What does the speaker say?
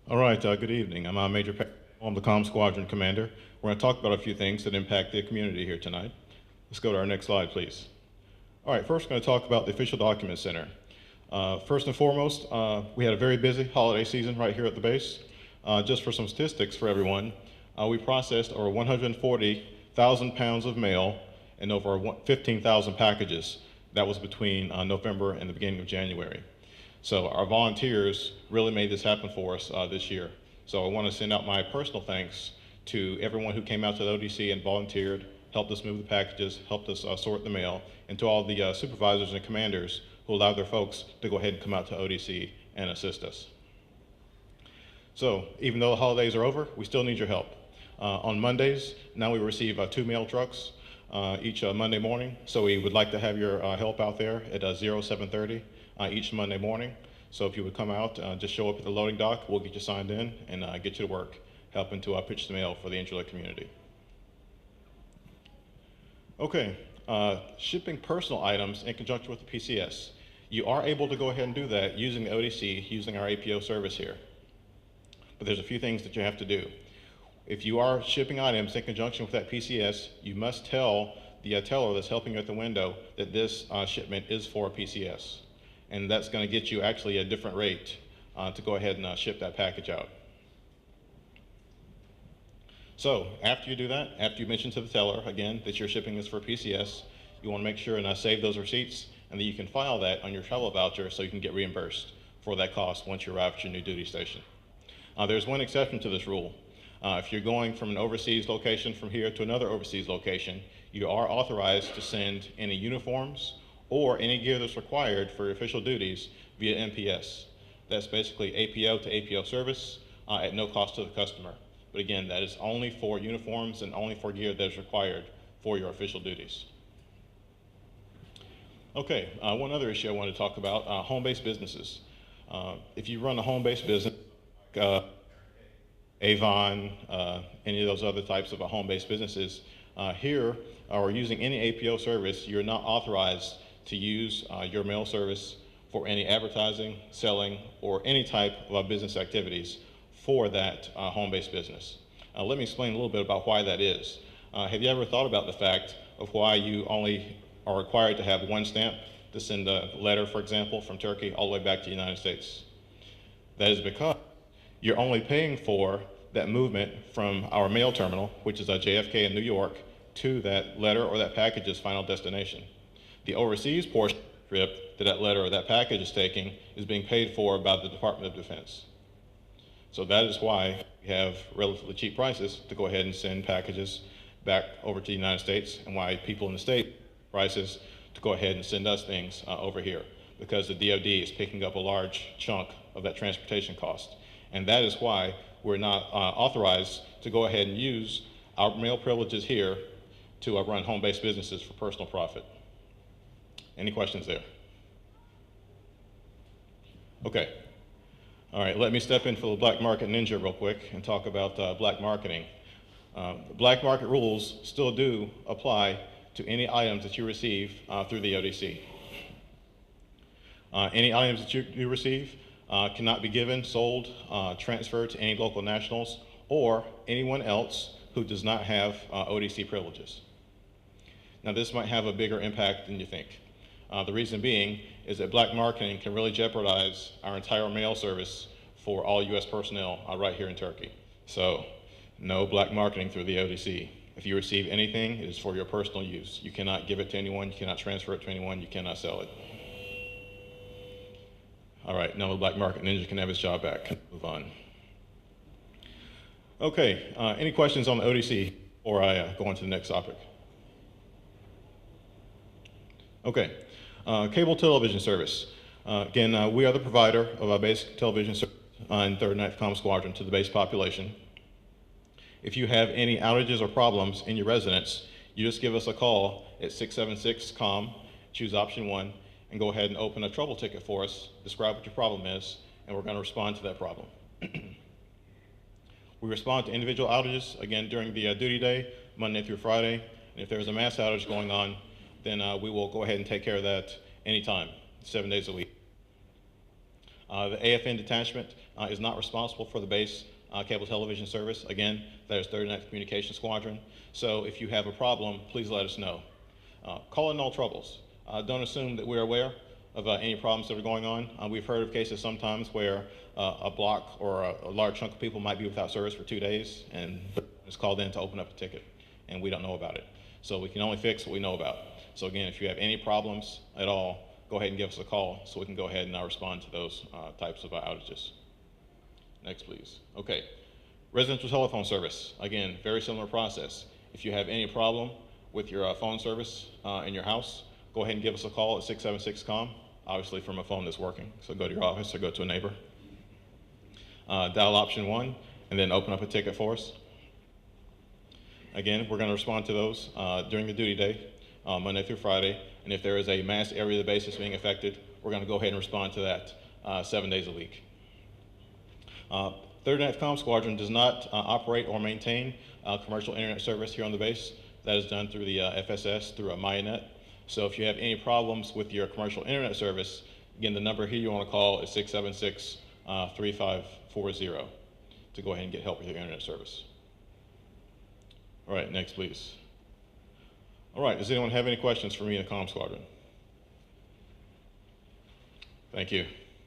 All right, good evening. I'm Major Patrick. I'm the COMM squadron commander. We're going to talk about a few things that impact the community here tonight. Let's go to our next slide, please. All right, first we're going to talk about the Official Document Center. First and foremost, we had a very busy holiday season right here at the base. Just for some statistics for everyone, we processed over 140,000 pounds of mail and over 15,000 packages. That was between November and the beginning of January. So our volunteers really made this happen for us this year. So I want to send out my personal thanks to everyone who came out to the ODC and volunteered, helped us move the packages, helped us sort the mail, and to all the supervisors and commanders who allowed their folks to go ahead and come out to ODC and assist us. So even though the holidays are over, we still need your help. On Mondays, now we receive 2 mail trucks each Monday morning. So we would like to have your help out there at 0730 each Monday morning. So if you would come out, just show up at the loading dock, we'll get you signed in and get you to work, helping to pitch the mail for the Incirlik community. Okay, shipping personal items in conjunction with the PCS. You are able to go ahead and do that using the ODC, using our APO service here. But there's a few things that you have to do. If you are shipping items in conjunction with that PCS, you must tell the teller that's helping you at the window that this shipment is for a PCS. And that's going to get you actually a different rate to go ahead and ship that package out. So after you do that, after you mention to the teller, again, that you're shipping this for PCS, you want to make sure and save those receipts, and then you can file that on your travel voucher so you can get reimbursed for that cost once you arrive at your new duty station. There's one exception to this rule. If you're going from an overseas location from here to another overseas location, you are authorized to send any uniforms or any gear that's required for official duties via MPS. That's basically APO to APO service at no cost to the customer. But again, that is only for uniforms and only for gear that is required for your official duties. Okay, one other issue I want to talk about, home-based businesses. If you run a home-based business, Avon, any of those other types of home-based businesses, here, or using any APO service, you're not authorized to use your mail service for any advertising, selling, or any type of business activities for that home-based business. Let me explain a little bit about why that is. Have you ever thought about the fact of why you only are required to have one stamp to send a letter, for example, from Turkey all the way back to the United States? That is because you're only paying for that movement from our mail terminal, which is JFK in New York, to that letter or that package's final destination. The overseas portion of the trip that letter or that package is taking is being paid for by the Department of Defense. So that is why we have relatively cheap prices to go ahead and send packages back over to the United States, and why people in the state prices to go ahead and send us things over here, because the DoD is picking up a large chunk of that transportation cost. And that is why we're not authorized to go ahead and use our mail privileges here to run home-based businesses for personal profit. Any questions there? Okay. All right, let me step in for the black market ninja real quick and talk about black marketing. The black market rules still do apply to any items that you receive through the ODC. Any items that you receive cannot be given, sold, transferred to any local nationals or anyone else who does not have ODC privileges. Now, this might have a bigger impact than you think. The reason being is that black marketing can really jeopardize our entire mail service for all U.S. personnel right here in Turkey. So, no black marketing through the ODC. If you receive anything, it is for your personal use. You cannot give it to anyone, you cannot transfer it to anyone, you cannot sell it. All right, now the black market ninja can have his job back. Move on. Okay, any questions on the ODC before I go on to the next topic? Okay, cable television service. Again, we are the provider of our basic television service in 3rd Ninth Comm Squadron to the base population. If you have any outages or problems in your residence, you just give us a call at 676-COMM, choose option 1, and go ahead and open a trouble ticket for us, describe what your problem is, and we're going to respond to that problem. We respond to individual outages, again, during the duty day, Monday through Friday, and if there's a mass outage going on, then we will go ahead and take care of that anytime, 7 days a week. The AFN detachment is not responsible for the base cable television service. Again, that is 39th Communication Squadron. So if you have a problem, please let us know. Call in all troubles. Don't assume that we're aware of any problems that are going on. We've heard of cases sometimes where a block or a large chunk of people might be without service for 2 days and it's called in to open up a ticket and we don't know about it. So we can only fix what we know about. So again, if you have any problems at all, go ahead and give us a call so we can go ahead and respond to those types of outages. Next, please. Okay, residential telephone service. Again, very similar process. If you have any problem with your phone service in your house, go ahead and give us a call at 676-COMM, obviously from a phone that's working. So go to your office or go to a neighbor. Dial option 1 and then open up a ticket for us. Again, we're going to respond to those during the duty day, Monday through Friday. And if there is a mass area of the base that's being affected, we're going to go ahead and respond to that 7 days a week. 39th Comm Squadron does not operate or maintain commercial internet service here on the base. That is done through the FSS, through a MyNet. So if you have any problems with your commercial internet service, again, the number here you want to call is 676-3540 to go ahead and get help with your internet service. All right, next, please. All right, does anyone have any questions for me in the Comm Squadron? Thank you.